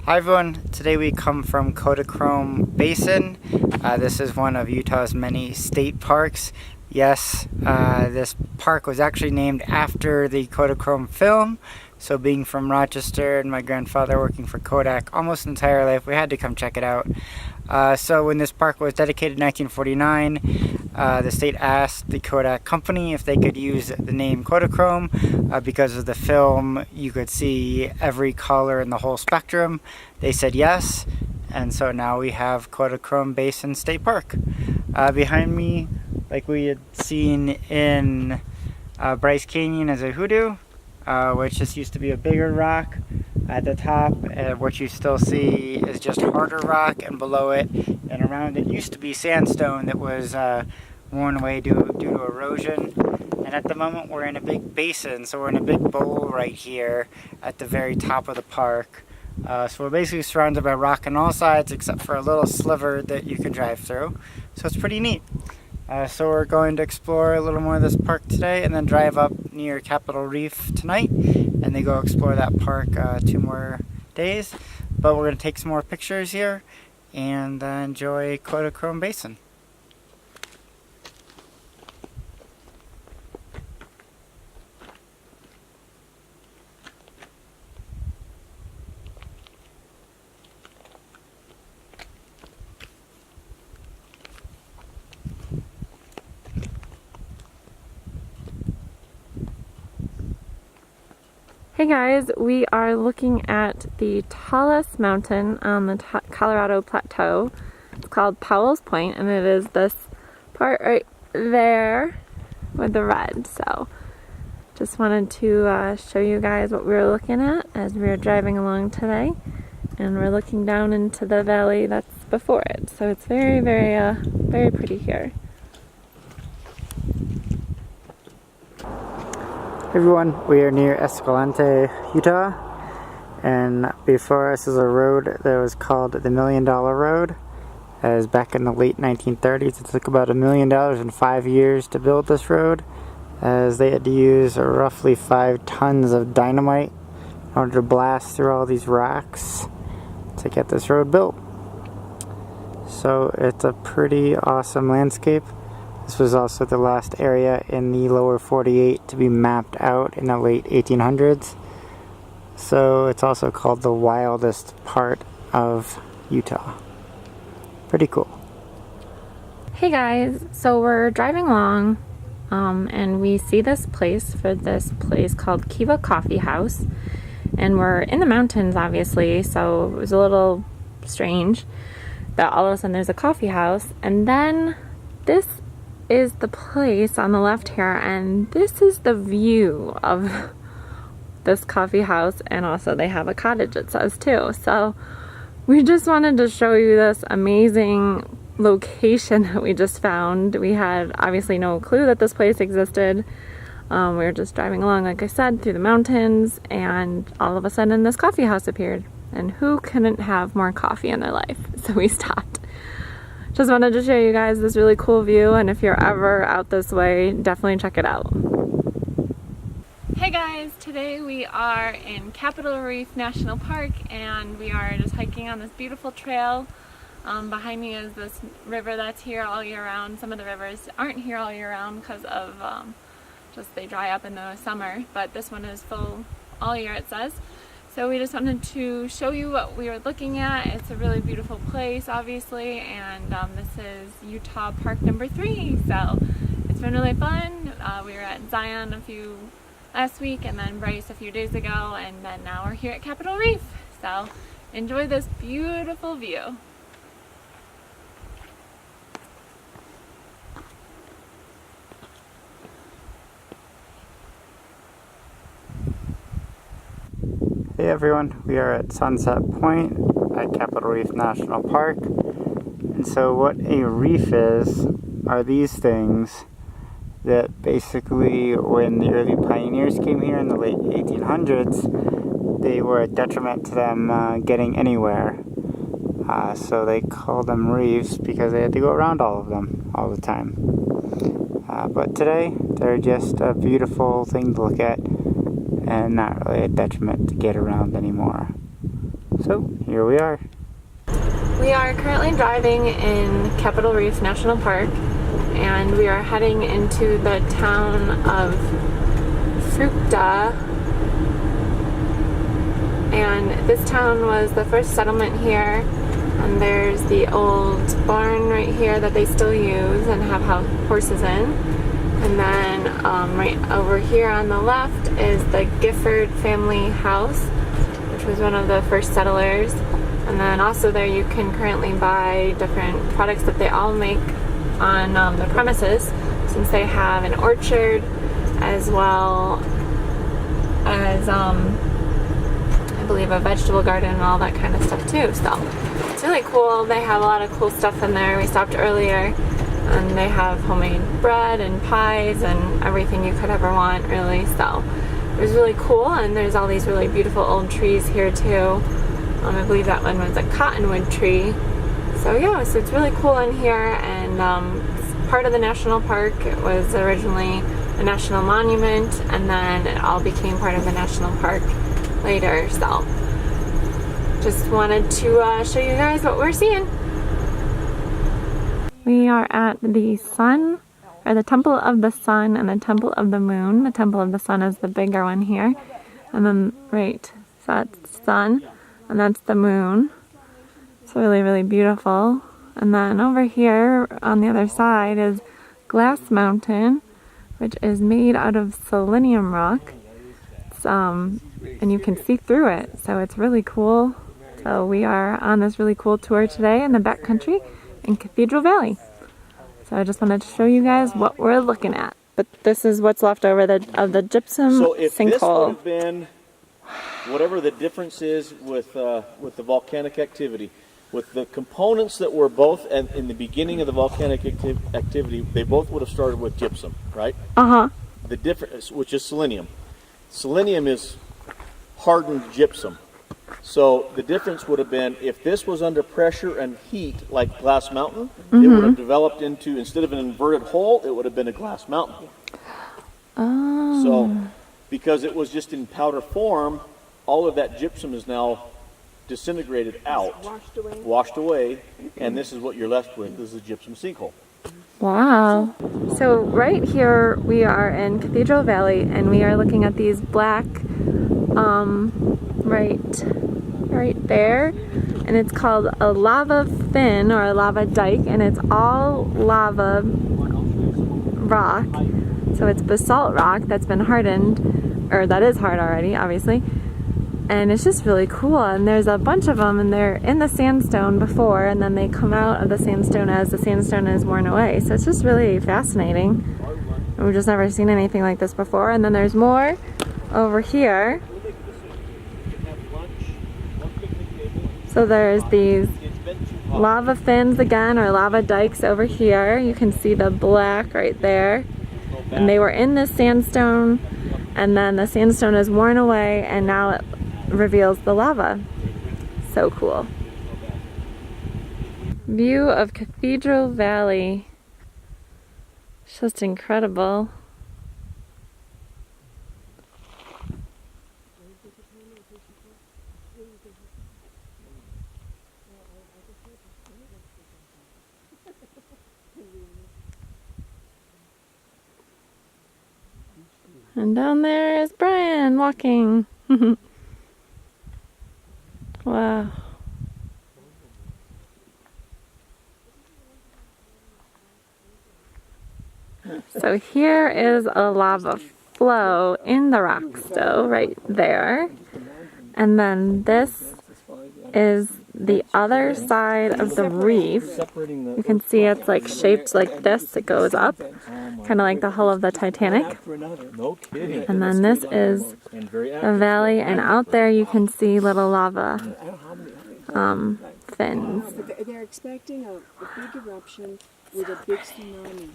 Hi everyone, today we come from Kodachrome Basin. This is one of Utah's many state parks. Yes, this park was actually named after the Kodachrome film. So being from Rochester and my grandfather working for Kodak almost entire life, we had to come check it out. So when this park was dedicated in 1949, the state asked the Kodak company if they could use the name Kodachrome because of the film. You could see every color in the whole spectrum. They said yes, and so now we have Kodachrome Basin State Park. Behind me, like we had seen in Bryce Canyon, is a hoodoo, which just used to be a bigger rock. At the top, what you still see is just harder rock, and below it and around it used to be sandstone that was worn away due to erosion. And at the moment we're in a big basin, so we're in a big bowl right here at the very top of the park. So we're basically surrounded by rock on all sides except for a little sliver that you can drive through. So it's pretty neat. So we're going to explore a little more of this park today and then drive up near Capitol Reef tonight and then go explore that park 2 more days. But we're going to take some more pictures here and enjoy Kodachrome Basin. Hey guys, we are looking at the tallest mountain on the Colorado Plateau. It's called Powell's Point, and it is this part right there with the red. So just wanted to show you guys what we were looking at as we were driving along today. And we're looking down into the valley that's before it. So it's very, very pretty here. Everyone, we are near Escalante, Utah, and before us is a road that was called the $1 Million Road. As back in the late 1930s, it took about $1 million in 5 years to build this road, as they had to use roughly 5 tons of dynamite in order to blast through all these rocks to get this road built. So it's a pretty awesome landscape. This was also the last area in the lower 48 to be mapped out in the late 1800s. So it's also called the wildest part of Utah. Pretty cool. Hey guys, so we're driving along and we see this place called Kiva Coffee House. And we're in the mountains, obviously, so it was a little strange that all of a sudden there's a coffee house. And then this is the place on the left here, and this is the view of this coffee house, and also they have a cottage, it says, too. So we just wanted to show you this amazing location that we just found. We had obviously no clue that this place existed. We were just driving along, like I said, through the mountains, and all of a sudden this coffee house appeared, and who couldn't have more coffee in their life? So we stopped. Just wanted to show you guys this really cool view, and if you're ever out this way, definitely check it out. Hey guys, today we are in Capitol Reef National Park, and we are just hiking on this beautiful trail. Behind me is this river that's here all year round. Some of the rivers aren't here all year round because of just they dry up in the summer, but this one is full all year, it says. So we just wanted to show you what we were looking at. It's a really beautiful place, obviously, and this is Utah Park number 3. So it's been really fun. We were at Zion last week, and then Bryce a few days ago, and then now we're here at Capitol Reef. So enjoy this beautiful view. Hey everyone, we are at Sunset Point at Capitol Reef National Park. And so what a reef is are these things that basically, when the early pioneers came here in the late 1800s, they were a detriment to them getting anywhere. So they called them reefs because they had to go around all of them all the time. But today, they're just a beautiful thing to look at and not really a detriment to get around anymore. So here we are. We are currently driving in Capitol Reef National Park, and we are heading into the town of Fruita. And this town was the first settlement here, and there's the old barn right here that they still use and have horses in. And then right over here on the left is the Gifford family house, which was one of the first settlers. And then also there you can currently buy different products that they all make on the premises, since they have an orchard as well as I believe a vegetable garden and all that kind of stuff too. So it's really cool. They have a lot of cool stuff in there. We stopped earlier and they have homemade bread and pies and everything you could ever want, really. So it was really cool, and there's all these really beautiful old trees here too. I believe that one was a cottonwood tree. So yeah, so it's really cool in here, and it's part of the national park. It was originally a national monument, and then it all became part of the national park later. So just wanted to show you guys what we're seeing. We are at the sun, or the Temple of the Sun and the Temple of the Moon. The Temple of the Sun is the bigger one here, and then right, so that's sun. And that's the moon. It's really, really beautiful. And then over here on the other side is Glass Mountain, which is made out of selenium rock. It's, and you can see through it, so it's really cool. So we are on this really cool tour today in the backcountry in Cathedral Valley. So I just wanted to show you guys what we're looking at. But this is what's left over of the gypsum so if sinkhole. This would have been whatever the difference is with the volcanic activity, with the components that were both in the beginning of the volcanic activity, they both would have started with gypsum, right? Uh-huh. The difference, which is selenium. Selenium is hardened gypsum. So the difference would have been, if this was under pressure and heat, like Glass Mountain, it would have developed into, instead of an inverted hole, it would have been a glass mountain. Oh. So, because it was just in powder form, all of that gypsum is now disintegrated out, washed away, and this is what you're left with. This is a gypsum sinkhole. Wow. So right here we are in Cathedral Valley, and we are looking at these black, right there, and it's called a lava fin or a lava dike, and it's all lava rock. So it's basalt rock that's been hardened, or that is hard already, obviously. And it's just really cool, and there's a bunch of them, and they're in the sandstone before, and then they come out of the sandstone as the sandstone is worn away. So it's just really fascinating. And we've just never seen anything like this before. And then there's more over here. So there's these lava fins again, or lava dikes over here. You can see the black right there. And they were in this sandstone, and then the sandstone is worn away, and now it reveals the lava. So cool. View of Cathedral Valley. It's just incredible. And down there is Bryan walking. Wow. So here is a lava flow in the rock still right there. And then this is the other side of the reef. You can see it's like shaped like this. It goes up, kind of like the hull of the Titanic. And then this is the valley, and out there you can see little lava fins. They're expecting a big eruption with a big tsunami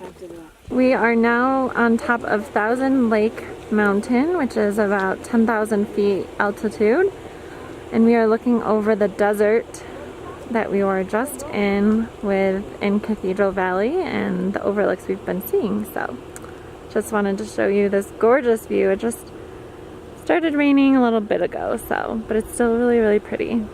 after that. We are now on top of Thousand Lake Mountain, which is about 10,000 feet altitude. And we are looking over the desert that we were just in Cathedral Valley and the overlooks we've been seeing. So just wanted to show you this gorgeous view. It just Started raining a little bit ago, so, but it's still really, really pretty.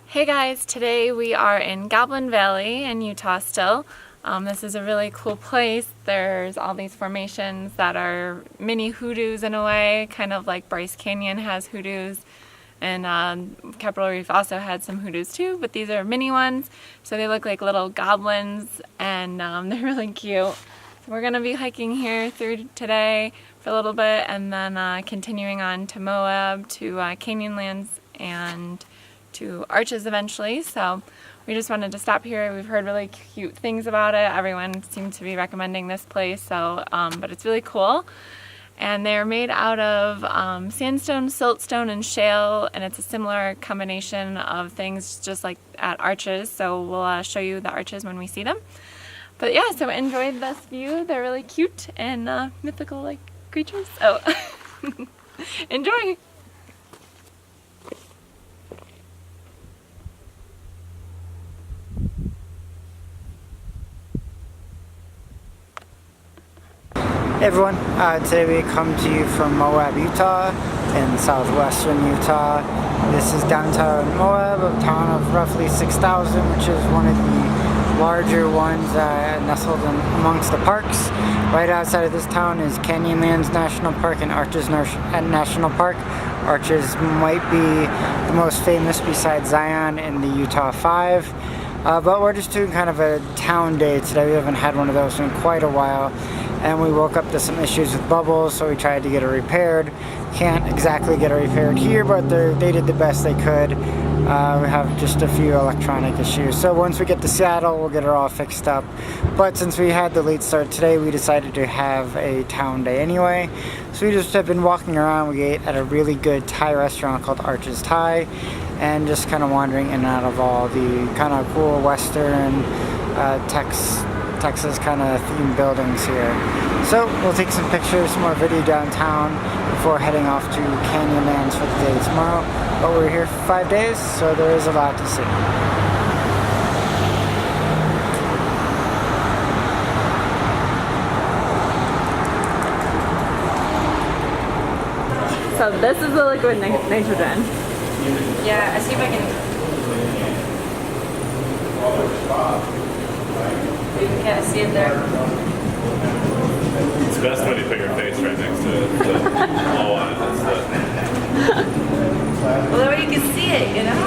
Hey guys, today we are in Goblin Valley in Utah still. This is a really cool place. There's all these formations that are mini hoodoos in a way, kind of like Bryce Canyon has hoodoos. And Capitol Reef also had some hoodoos too, but these are mini ones. So they look like little goblins and they're really cute. So we're gonna be hiking here through today for a little bit and then continuing on to Moab, to Canyonlands, and to Arches eventually. So we just wanted to stop here. We've heard really cute things about it. Everyone seems to be recommending this place, so but it's really cool. And they're made out of sandstone, siltstone, and shale, and it's a similar combination of things just like at Arches. So we'll show you the Arches when we see them. But yeah, so enjoy this view. They're really cute and mythical like creatures. Oh, enjoy! Hey everyone, today we come to you from Moab, Utah, in southwestern Utah. This is downtown Moab, a town of roughly 6,000, which is one of the larger ones nestled in amongst the parks. Right outside of this town is Canyonlands National Park and Arches National Park. Arches might be the most famous besides Zion in the Utah 5. But we're just doing kind of a town day today. We haven't had one of those in quite a while. And we woke up to some issues with bubbles, so we tried to get it repaired. Can't exactly get it repaired here, but they did the best they could. We have just a few electronic issues. So once we get to Seattle, we'll get it all fixed up. But since we had the late start today, we decided to have a town day anyway. So we just have been walking around. We ate at a really good Thai restaurant called Arches Thai, and just kind of wandering in and out of all the kind of cool Western Texas kind of themed buildings here. So we'll take some pictures, some more video downtown before heading off to Canyonlands for the day tomorrow. But we're here for 5 days, so there is a lot to see. So this is the liquid nitrogen. Yeah, I see if I can. You can kind of see it there. It's best when you put your face right next to it. The low on it. Well, that way you can see it, you know?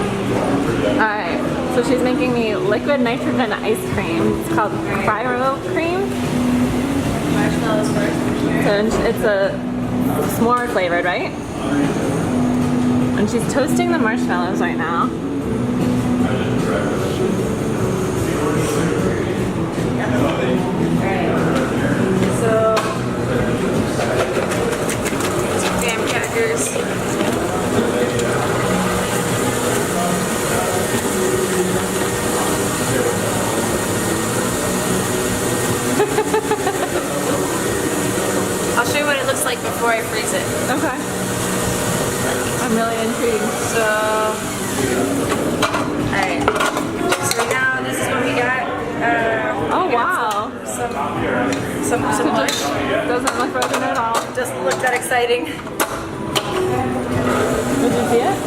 Alright, so she's making me liquid nitrogen ice cream. It's called cryo cream. Marshmallows first. So it's a s'more flavored, right? And she's toasting the marshmallows right now. So, some graham crackers. I'll show you what it looks like before I freeze it. Okay. I'm really intrigued. So, alright. So now this is what we got. Oh wow. Some lunch. Doesn't look frozen at all. Doesn't look that exciting. Did you see it?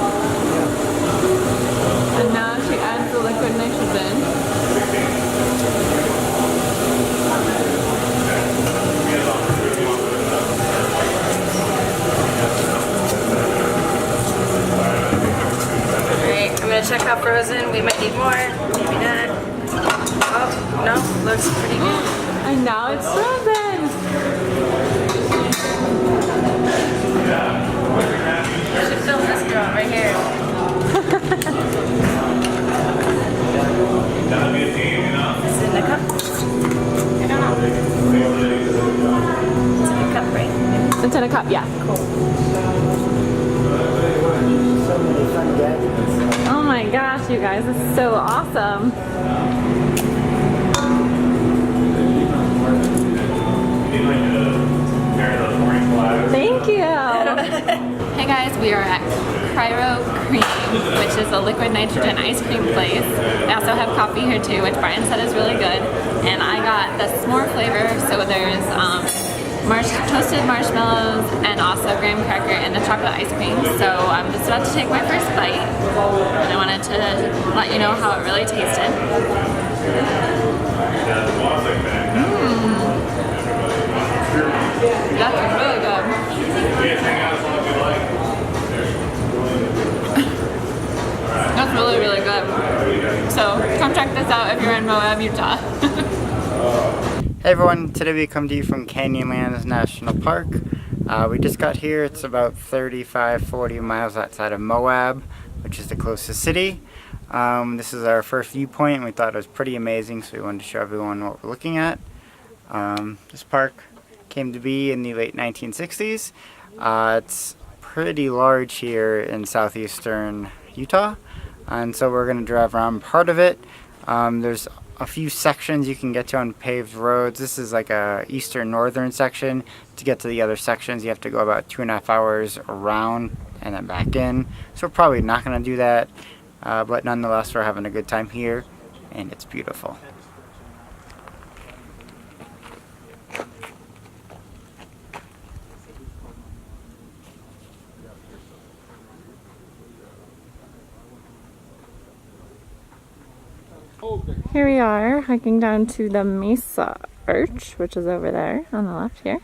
And now she adds the liquid nitrogen. Alright, I'm gonna check how frozen. We might need more, maybe not. Oh, no, looks pretty good. And now it's frozen. I should film this girl right here. Is it in a cup? I don't know. It's in a cup, right? It's in a cup, yeah. Oh my gosh, you guys, this is so awesome. Thank you. Hey guys, we are at Cryo Cream, which is a liquid nitrogen ice cream place. They also have coffee here too, which Bryan said is really good. And I got the s'more flavor, so there's toasted marshmallows and also graham cracker and the chocolate ice cream. So I'm just about to take my first bite, and I wanted to let you know how it really tasted. That's really good. That's really, really good. So come check this out if you're in Moab, Utah. Hey everyone, today we come to you from Canyonlands National Park. We just got here. It's about 35-40 miles outside of Moab, which is the closest city. This is our first viewpoint, and we thought it was pretty amazing, so we wanted to show everyone what we're looking at. This park came to be in the late 1960s. It's pretty large here in southeastern Utah, and so we're going to drive around part of it. There's a few sections you can get to on paved roads. This is like a eastern northern section. To get to the other sections you have to go about 2.5 hours around and then back in, so we're probably not going to do that, but nonetheless we're having a good time here and it's beautiful. Here we are hiking down to the Mesa Arch, which is over there on the left here.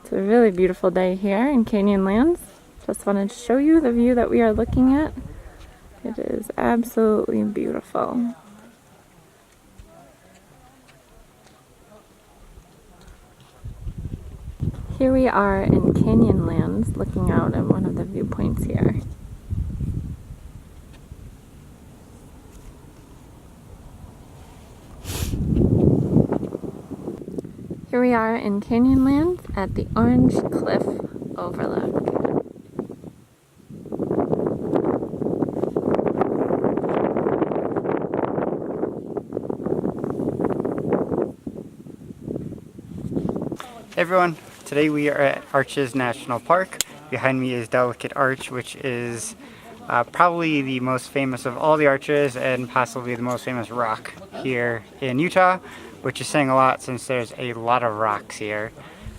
It's a really beautiful day here in Canyonlands. Just wanted to show you the view that we are looking at. It is absolutely beautiful. Here we are in Canyonlands, looking out at one of the viewpoints here. Here we are in Canyonlands at the Orange Cliff Overlook. Hey everyone, today we are at Arches National Park. Behind me is Delicate Arch, which is probably the most famous of all the arches and possibly the most famous rock here in Utah, which is saying a lot since there's a lot of rocks here.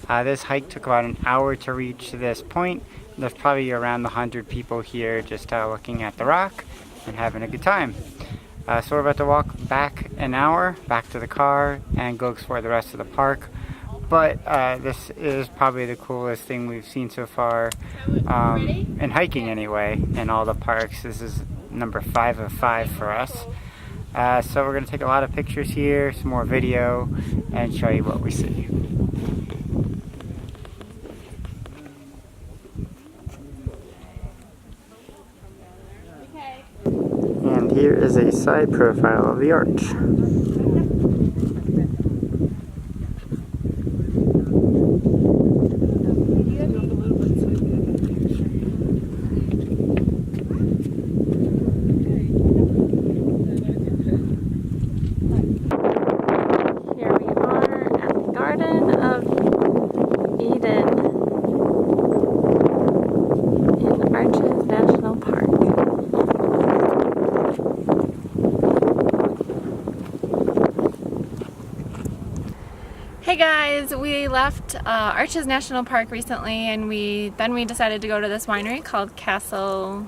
This hike took about an hour to reach this point. There's probably around 100 people here just looking at the rock and having a good time. So we're about to walk back an hour, back to the car, and go explore the rest of the park. But this is probably the coolest thing we've seen so far, in hiking anyway, in all the parks. This is number 5 of 5 for us. So we're going to take a lot of pictures here, some more video, and show you what we see. And here is a side profile of the arch. Hey guys, we left Arches National Park recently, and then we decided to go to this winery called Castle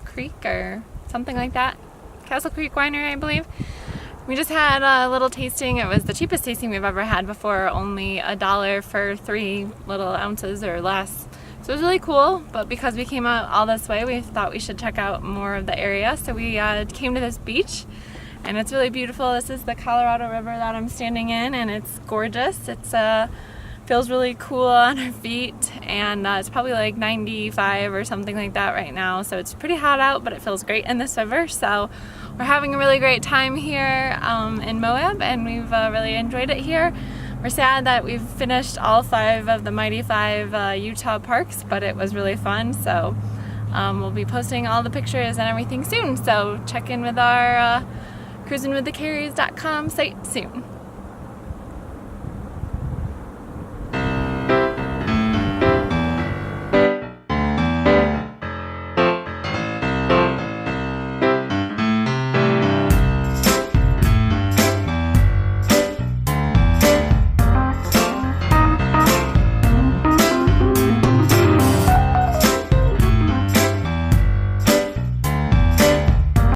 Creek or something like that. Castle Creek Winery, I believe. We just had a little tasting. It was the cheapest tasting we've ever had before, only $1 for 3 little ounces or less. So it was really cool, but because we came out all this way, we thought we should check out more of the area. So we came to this beach, and it's really beautiful. This is the Colorado River that I'm standing in, and it's gorgeous. It's feels really cool on our feet, and it's probably like 95 or something like that right now. So it's pretty hot out, but it feels great in this river. So we're having a really great time here in Moab, and we've really enjoyed it here. We're sad that we've finished all 5 of the Mighty 5 Utah parks, but it was really fun. So we'll be posting all the pictures and everything soon. So check in with our cruisingwiththecarriers.com site soon.